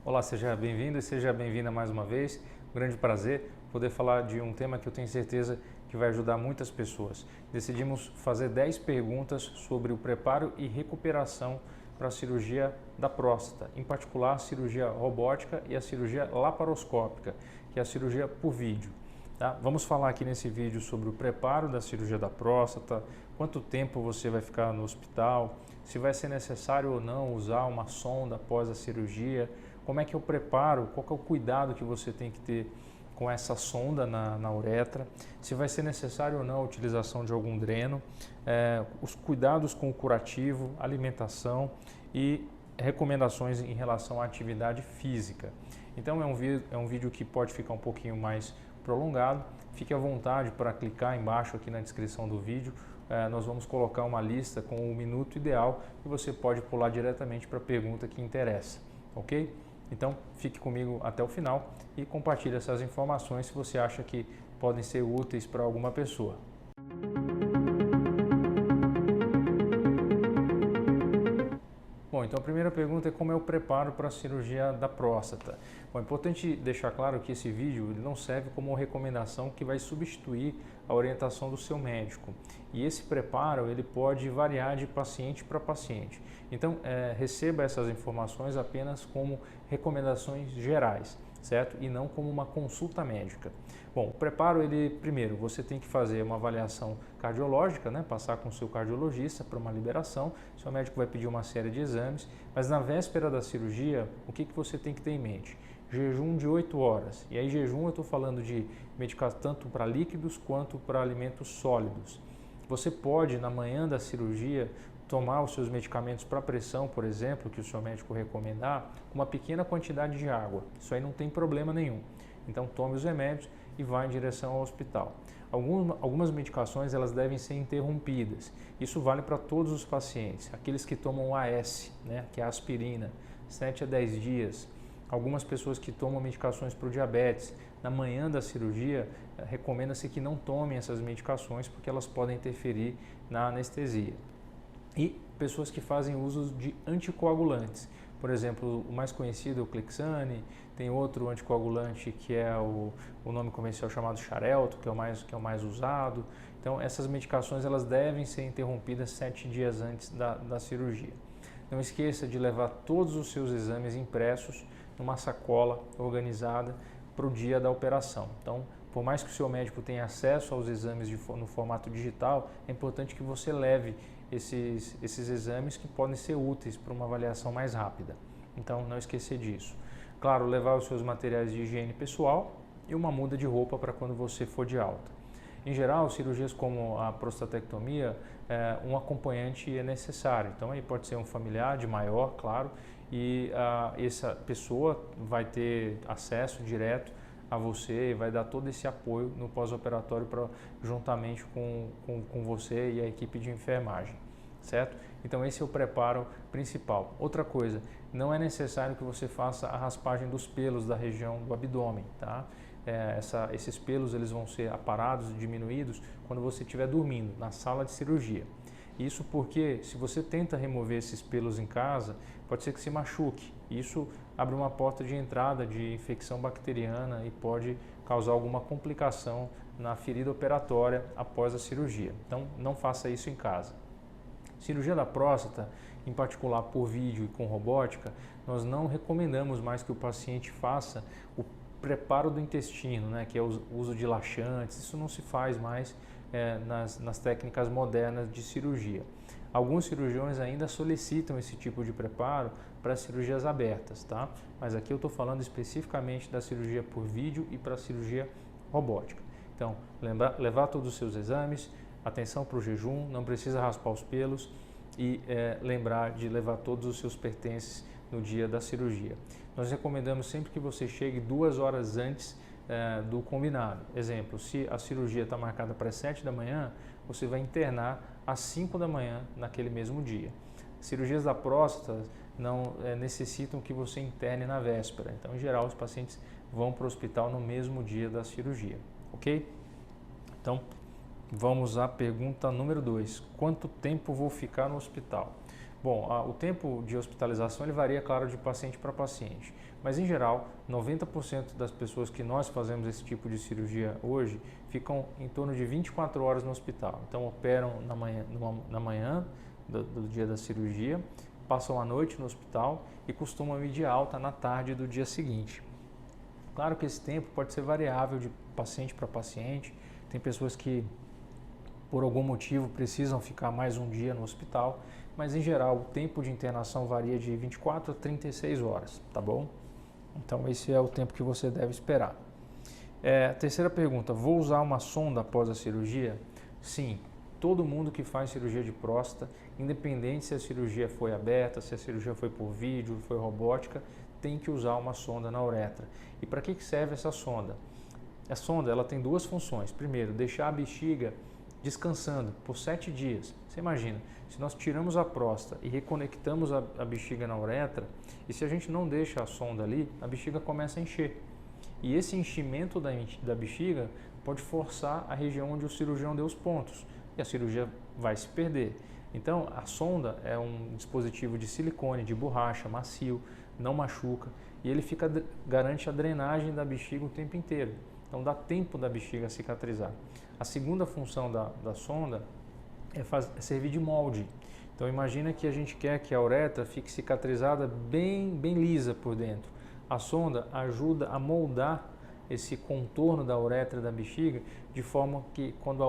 Olá, seja bem-vindo e seja bem-vinda mais uma vez. Um grande prazer poder falar de um tema que eu tenho certeza que vai ajudar muitas pessoas. Decidimos fazer 10 perguntas sobre o preparo e recuperação para a cirurgia da próstata, em particular a cirurgia robótica e a cirurgia laparoscópica, que é a cirurgia por vídeo. Tá? Vamos falar aqui nesse vídeo sobre o preparo da cirurgia da próstata, quanto tempo você vai ficar no hospital, se vai ser necessário ou não usar uma sonda após a cirurgia, como é que eu preparo, qual que é o cuidado que você tem que ter com essa sonda na uretra, se vai ser necessário ou não a utilização de algum dreno, os cuidados com o curativo, alimentação e recomendações em relação à atividade física. Então é um vídeo que pode ficar um pouquinho mais prolongado. Fique à vontade para clicar embaixo aqui na descrição do vídeo. Nós vamos colocar uma lista com o minuto ideal e você pode pular diretamente para a pergunta que interessa, ok? Então fique comigo até o final e compartilhe essas informações se você acha que podem ser úteis para alguma pessoa. Bom, então a primeira pergunta é como eu preparo para a cirurgia da próstata. Bom, é importante deixar claro que esse vídeo ele não serve como recomendação que vai substituir a orientação do seu médico. E esse preparo ele pode variar de paciente para paciente. Então, receba essas informações apenas como recomendações gerais, certo? E não como uma consulta médica. Bom, o preparo, primeiro, você tem que fazer uma avaliação cardiológica, né? Passar com o seu cardiologista para uma liberação, seu médico vai pedir uma série de exames, mas na véspera da cirurgia, o que você tem que ter em mente? Jejum de 8 horas, e aí jejum eu estou falando de medicar tanto para líquidos quanto para alimentos sólidos. Você pode, na manhã da cirurgia, tomar os seus medicamentos para pressão, por exemplo, que o seu médico recomendar, com uma pequena quantidade de água. Isso aí não tem problema nenhum. Então tome os remédios e vá em direção ao hospital. Algumas medicações elas devem ser interrompidas. Isso vale para todos os pacientes. Aqueles que tomam AS, né, que é a aspirina, 7 a 10 dias. Algumas pessoas que tomam medicações para o diabetes, na manhã da cirurgia, recomenda-se que não tomem essas medicações porque elas podem interferir na anestesia. E pessoas que fazem uso de anticoagulantes. Por exemplo, o mais conhecido é o Clexane, tem outro anticoagulante que é o nome comercial chamado Xarelto, que é o mais usado. Então, essas medicações elas devem ser interrompidas 7 dias antes da cirurgia. Não esqueça de levar todos os seus exames impressos numa sacola organizada para o dia da operação. Então, por mais que o seu médico tenha acesso aos exames no formato digital, é importante que você leve esses exames que podem ser úteis para uma avaliação mais rápida. Então, não esquecer disso. Claro, levar os seus materiais de higiene pessoal e uma muda de roupa para quando você for de alta. Em geral, cirurgias como a prostatectomia, um acompanhante é necessário. Então, aí pode ser um familiar de maior, claro, e essa pessoa vai ter acesso direto a você e vai dar todo esse apoio no pós-operatório juntamente com você e a equipe de enfermagem, certo? Então esse é o preparo principal. Outra coisa, não é necessário que você faça a raspagem dos pelos da região do abdômen, tá? Esses pelos eles vão ser aparados, diminuídos quando você estiver dormindo na sala de cirurgia. Isso porque se você tenta remover esses pelos em casa, pode ser que se machuque. Isso abre uma porta de entrada de infecção bacteriana e pode causar alguma complicação na ferida operatória após a cirurgia. Então não faça isso em casa. Cirurgia da próstata, em particular por vídeo e com robótica, nós não recomendamos mais que o paciente faça o preparo do intestino, né, que é o uso de laxantes. Isso não se faz mais nas técnicas modernas de cirurgia. Alguns cirurgiões ainda solicitam esse tipo de preparo para cirurgias abertas, tá? Mas aqui eu estou falando especificamente da cirurgia por vídeo e para a cirurgia robótica. Então, levar todos os seus exames, atenção para o jejum, não precisa raspar os pelos e lembrar de levar todos os seus pertences no dia da cirurgia. Nós recomendamos sempre que você chegue 2 horas antes do combinado. Exemplo, se a cirurgia está marcada para as 7 da manhã, você vai internar às 5 da manhã naquele mesmo dia. Cirurgias da próstata não necessitam que você interne na véspera. Então, em geral, os pacientes vão para o hospital no mesmo dia da cirurgia, ok? Então, vamos à pergunta número 2. Quanto tempo vou ficar no hospital? Bom, o tempo de hospitalização ele varia, claro, de paciente para paciente, mas em geral, 90% das pessoas que nós fazemos esse tipo de cirurgia hoje ficam em torno de 24 horas no hospital. Então, operam na manhã do dia da cirurgia, passam a noite no hospital e costumam ir de alta na tarde do dia seguinte. Claro que esse tempo pode ser variável de paciente para paciente, tem pessoas que por algum motivo precisam ficar mais um dia no hospital, mas em geral o tempo de internação varia de 24 a 36 horas, tá bom? Então esse é o tempo que você deve esperar. Terceira pergunta, vou usar uma sonda após a cirurgia? Sim, todo mundo que faz cirurgia de próstata, independente se a cirurgia foi aberta, se a cirurgia foi por vídeo, foi robótica, tem que usar uma sonda na uretra. E para que serve essa sonda? A sonda ela tem duas funções. Primeiro, deixar a bexiga descansando por 7 dias. Você imagina, se nós tiramos a próstata e reconectamos a bexiga na uretra, e se a gente não deixa a sonda ali, a bexiga começa a encher. E esse enchimento da bexiga pode forçar a região onde o cirurgião deu os pontos, e a cirurgia vai se perder. Então, a sonda é um dispositivo de silicone, de borracha, macio, não machuca, e ele garante a drenagem da bexiga o tempo inteiro. Então, dá tempo da bexiga cicatrizar. A segunda função da sonda é servir de molde. Então, imagina que a gente quer que a uretra fique cicatrizada bem lisa por dentro. A sonda ajuda a moldar esse contorno da uretra da bexiga de forma que quando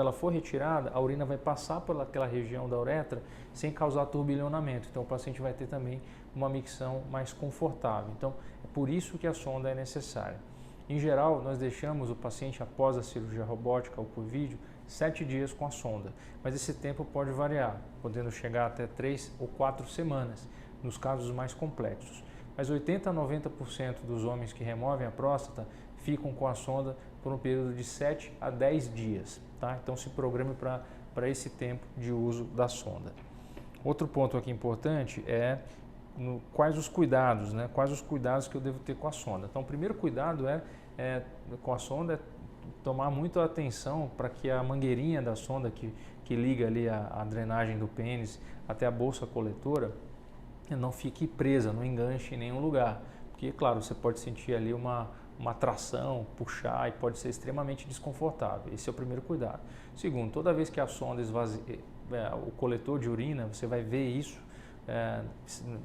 ela for retirada, a urina vai passar por aquela região da uretra sem causar turbilhonamento. Então, o paciente vai ter também uma micção mais confortável. Então, é por isso que a sonda é necessária. Em geral, nós deixamos o paciente após a cirurgia robótica ou por vídeo 7 dias com a sonda, mas esse tempo pode variar, podendo chegar até 3 ou 4 semanas, nos casos mais complexos. Mas 80 a 90% dos homens que removem a próstata ficam com a sonda por um período de 7 a 10 dias. Tá? Então se programe para esse tempo de uso da sonda. Outro ponto aqui importante é quais os cuidados, né? Quais os cuidados que eu devo ter com a sonda. Então o primeiro cuidado com a sonda é tomar muita atenção para que a mangueirinha da sonda que liga ali a drenagem do pênis até a bolsa coletora não fique presa, não enganche em nenhum lugar. Porque, claro, você pode sentir ali uma tração, puxar e pode ser extremamente desconfortável. Esse é o primeiro cuidado. Segundo, toda vez que a sonda esvazia, o coletor de urina, você vai ver isso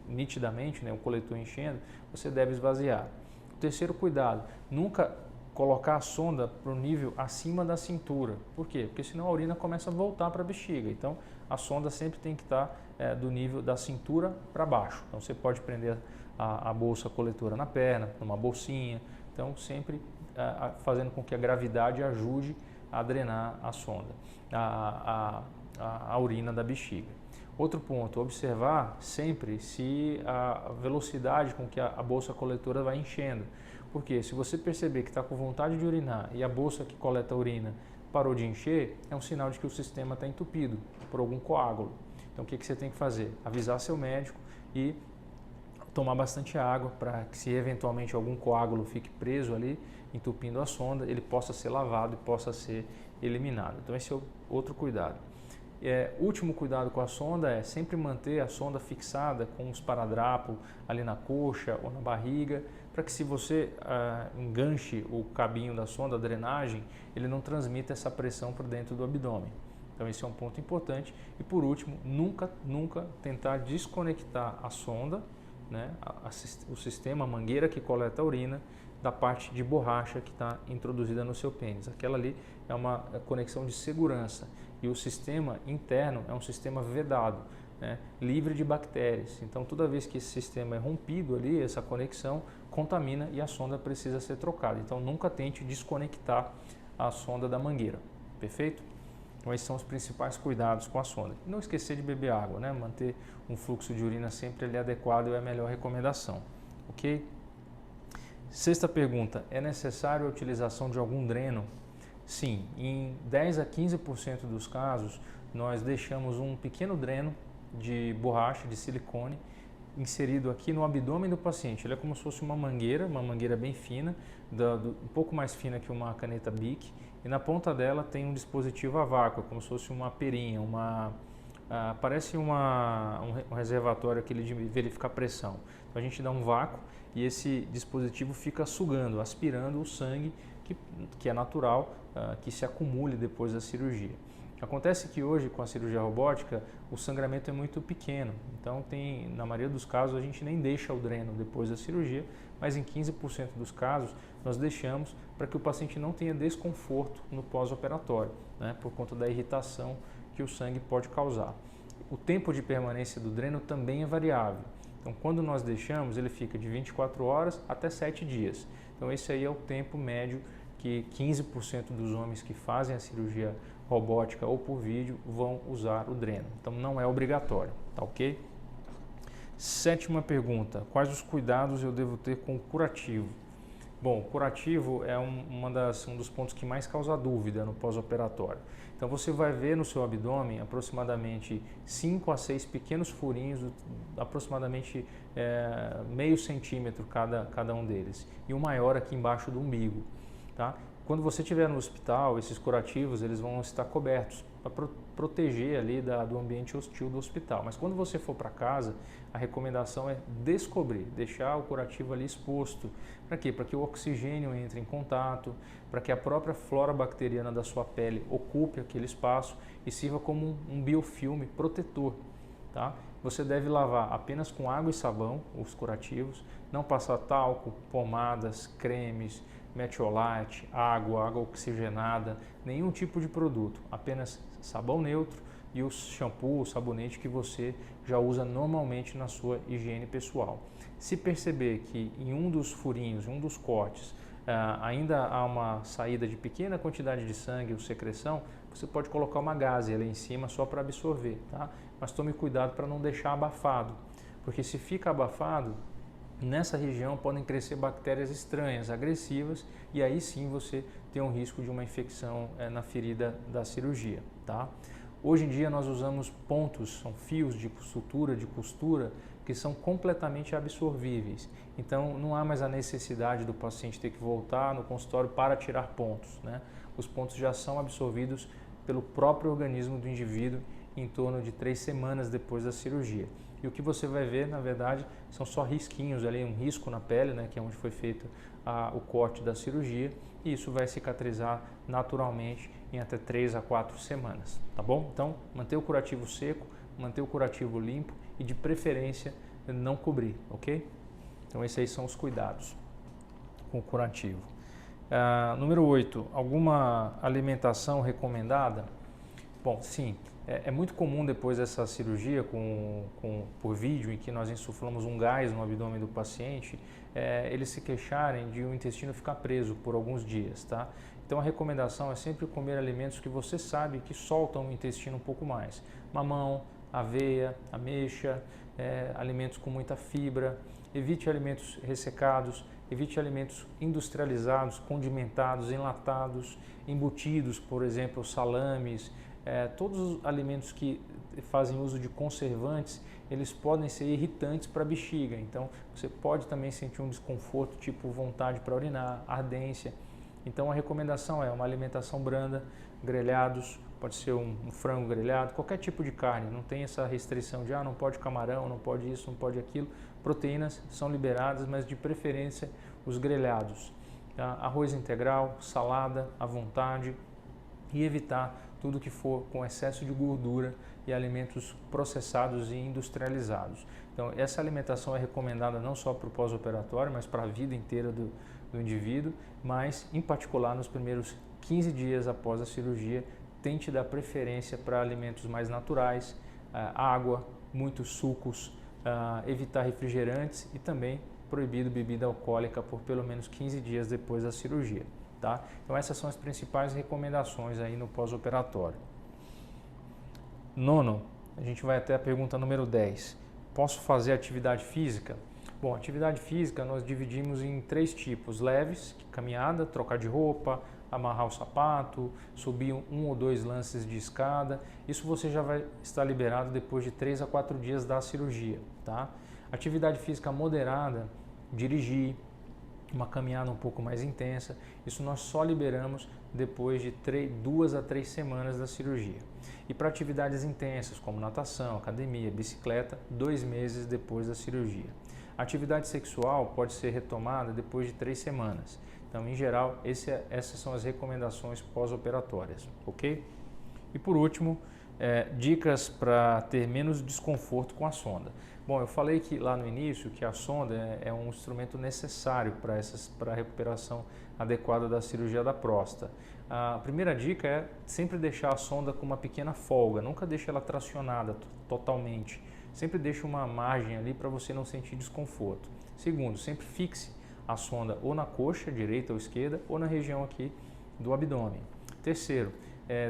nitidamente, né, o coletor enchendo, você deve esvaziar. O terceiro cuidado, nunca colocar a sonda para o nível acima da cintura. Por quê? Porque senão a urina começa a voltar para a bexiga. Então, a sonda sempre tem que estar do nível da cintura para baixo. Então, você pode prender a bolsa coletora na perna, numa bolsinha. Então, sempre fazendo com que a gravidade ajude a drenar a sonda, a urina da bexiga. Outro ponto, observar sempre se a velocidade com que a bolsa coletora vai enchendo. Porque se você perceber que está com vontade de urinar e a bolsa que coleta a urina parou de encher, é um sinal de que o sistema está entupido por algum coágulo. Então o que você tem que fazer? Avisar seu médico e tomar bastante água para que se eventualmente algum coágulo fique preso ali, entupindo a sonda, ele possa ser lavado e possa ser eliminado. Então esse é outro cuidado. Último cuidado com a sonda é sempre manter a sonda fixada com um esparadrapo ali na coxa ou na barriga, para que se você enganche o cabinho da sonda, a drenagem, ele não transmita essa pressão para dentro do abdômen. Então esse é um ponto importante. E por último, nunca tentar desconectar a sonda, né, o sistema, a mangueira que coleta a urina, da parte de borracha que está introduzida no seu pênis. Aquela ali é uma conexão de segurança e o sistema interno é um sistema vedado, né, livre de bactérias. Então toda vez que esse sistema é rompido ali, essa conexão contamina e a sonda precisa ser trocada. Então nunca tente desconectar a sonda da mangueira, perfeito? Então esses são os principais cuidados com a sonda. E não esquecer de beber água, né? Manter um fluxo de urina sempre ali adequado é a melhor recomendação, ok? Sexta pergunta, é necessário a utilização de algum dreno? Sim, em 10 a 15% dos casos, nós deixamos um pequeno dreno de borracha, de silicone, inserido aqui no abdômen do paciente. Ele é como se fosse uma mangueira bem fina, um pouco mais fina que uma caneta Bic, e na ponta dela tem um dispositivo a vácuo, como se fosse uma perinha, parece um reservatório aquele de verificar pressão. Então a gente dá um vácuo e esse dispositivo fica sugando, aspirando o sangue que é natural que se acumule depois da cirurgia. Acontece que hoje, com a cirurgia robótica, o sangramento é muito pequeno, então na maioria dos casos a gente nem deixa o dreno depois da cirurgia, mas em 15% dos casos nós deixamos para que o paciente não tenha desconforto no pós-operatório, né, por conta da irritação que o sangue pode causar. O tempo de permanência do dreno também é variável, então quando nós deixamos ele fica de 24 horas até 7 dias, então esse aí é o tempo médio que 15% dos homens que fazem a cirurgia robótica ou por vídeo vão usar o dreno. Então não é obrigatório, tá ok? 7ª pergunta, quais os cuidados eu devo ter com o curativo? Bom, o curativo é um dos pontos que mais causa dúvida no pós-operatório. Então você vai ver no seu abdômen aproximadamente 5 a 6 pequenos furinhos, aproximadamente meio centímetro cada um deles, e o maior aqui embaixo do umbigo. Tá? Quando você estiver no hospital, esses curativos eles vão estar cobertos para proteger ali do ambiente hostil do hospital. Mas quando você for para casa, a recomendação é descobrir, deixar o curativo ali exposto. Para quê? Para que o oxigênio entre em contato, para que a própria flora bacteriana da sua pele ocupe aquele espaço e sirva como um biofilme protetor. Tá? Você deve lavar apenas com água e sabão os curativos, não passar talco, pomadas, cremes, metiolate, água oxigenada, nenhum tipo de produto, apenas sabão neutro e o shampoo, o sabonete que você já usa normalmente na sua higiene pessoal. Se perceber que em um dos furinhos, um dos cortes, ainda há uma saída de pequena quantidade de sangue ou secreção, você pode colocar uma gaze ali em cima só para absorver, tá? Mas tome cuidado para não deixar abafado, porque se fica abafado, nessa região podem crescer bactérias estranhas, agressivas, e aí sim você tem um risco de uma infecção na ferida da cirurgia, tá? Hoje em dia nós usamos pontos, são fios de sutura, de costura, que são completamente absorvíveis. Então não há mais a necessidade do paciente ter que voltar no consultório para tirar pontos, né? Os pontos já são absorvidos pelo próprio organismo do indivíduo em torno de 3 semanas depois da cirurgia. E o que você vai ver, na verdade, são só risquinhos ali, um risco na pele, né, que é onde foi feito o corte da cirurgia, e isso vai cicatrizar naturalmente em até 3 a 4 semanas, tá bom? Então, manter o curativo seco, manter o curativo limpo e, de preferência, não cobrir, ok? Então, esses aí são os cuidados com o curativo. Número 8, alguma alimentação recomendada? Bom, sim, é muito comum depois dessa cirurgia por vídeo, em que nós insuflamos um gás no abdômen do paciente, eles se queixarem de o intestino ficar preso por alguns dias, tá? Então a recomendação é sempre comer alimentos que você sabe que soltam o intestino um pouco mais. Mamão, aveia, ameixa, alimentos com muita fibra, evite alimentos ressecados, evite alimentos industrializados, condimentados, enlatados, embutidos, por exemplo, salames. Todos os alimentos que fazem uso de conservantes, eles podem ser irritantes para a bexiga, então você pode também sentir um desconforto, tipo vontade para urinar, ardência. Então a recomendação é uma alimentação branda, grelhados, pode ser um frango grelhado, qualquer tipo de carne, não tem essa restrição de não pode camarão, não pode isso, não pode aquilo. Proteínas são liberadas, mas de preferência os grelhados. Tá? Arroz integral, salada à vontade e evitar tudo que for com excesso de gordura e alimentos processados e industrializados. Então essa alimentação é recomendada não só para o pós-operatório, mas para a vida inteira do indivíduo, mas em particular nos primeiros 15 dias após a cirurgia, tente dar preferência para alimentos mais naturais, água, muitos sucos, evitar refrigerantes e também proibido bebida alcoólica por pelo menos 15 dias depois da cirurgia. Tá? Então essas são as principais recomendações aí no pós-operatório. 9, a gente vai até a pergunta número 10. Posso fazer atividade física? Bom, atividade física nós dividimos em 3 tipos: leves, caminhada, trocar de roupa, amarrar o sapato, subir 1 ou 2 lances de escada. Isso você já vai estar liberado depois de 3 a 4 dias da cirurgia. Tá? Atividade física moderada, dirigir, uma caminhada um pouco mais intensa. Isso nós só liberamos depois de 2 a 3 semanas da cirurgia. E para atividades intensas como natação, academia, bicicleta, 2 meses depois da cirurgia. A atividade sexual pode ser retomada depois de 3 semanas. Então, em geral, essas são as recomendações pós-operatórias, ok? E por último, dicas para ter menos desconforto com a sonda. Bom, eu falei que lá no início que a sonda é um instrumento necessário para a recuperação adequada da cirurgia da próstata. A primeira dica é sempre deixar a sonda com uma pequena folga, nunca deixe ela tracionada totalmente, sempre deixe uma margem ali para você não sentir desconforto. Segundo, sempre fixe a sonda ou na coxa direita ou esquerda ou na região aqui do abdômen. Terceiro,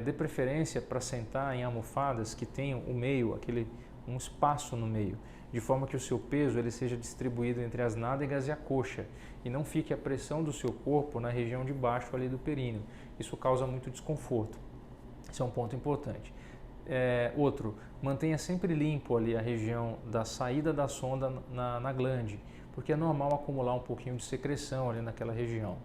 dê preferência para sentar em almofadas que tenham o meio, um espaço no meio, de forma que o seu peso ele seja distribuído entre as nádegas e a coxa e não fique a pressão do seu corpo na região de baixo ali do períneo. Isso causa muito desconforto. Esse é um ponto importante. Outro, mantenha sempre limpo ali a região da saída da sonda na glande, porque é normal acumular um pouquinho de secreção ali naquela região.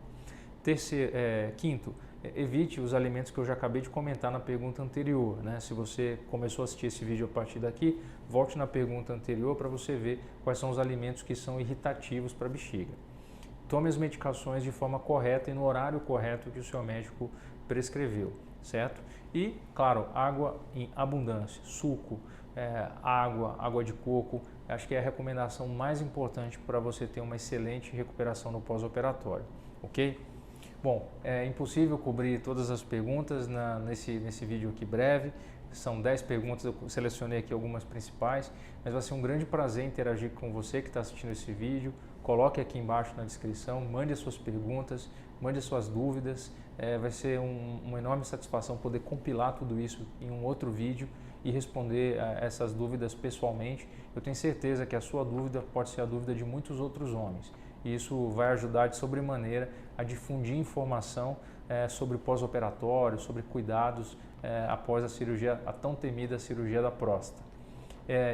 Quinto, evite os alimentos que eu já acabei de comentar na pergunta anterior, né? Se você começou a assistir esse vídeo a partir daqui, volte na pergunta anterior para você ver quais são os alimentos que são irritativos para a bexiga. Tome as medicações de forma correta e no horário correto que o seu médico prescreveu, certo? E, claro, água em abundância, suco, água de coco, acho que é a recomendação mais importante para você ter uma excelente recuperação no pós-operatório, ok? Bom, é impossível cobrir todas as perguntas nesse vídeo aqui breve, são 10 perguntas, eu selecionei aqui algumas principais, mas vai ser um grande prazer interagir com você que está assistindo esse vídeo. Coloque aqui embaixo na descrição, mande as suas perguntas, mande as suas dúvidas, vai ser uma enorme satisfação poder compilar tudo isso em um outro vídeo e responder essas dúvidas pessoalmente. Eu tenho certeza que a sua dúvida pode ser a dúvida de muitos outros homens. E isso vai ajudar de sobremaneira a difundir informação sobre pós-operatório, sobre cuidados após a tão temida cirurgia da próstata.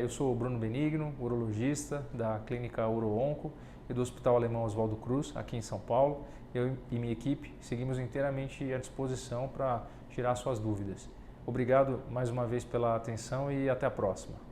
Eu sou o Bruno Benigno, urologista da Clínica Uroonco e do Hospital Alemão Oswaldo Cruz, aqui em São Paulo. Eu e minha equipe seguimos inteiramente à disposição para tirar suas dúvidas. Obrigado mais uma vez pela atenção e até a próxima.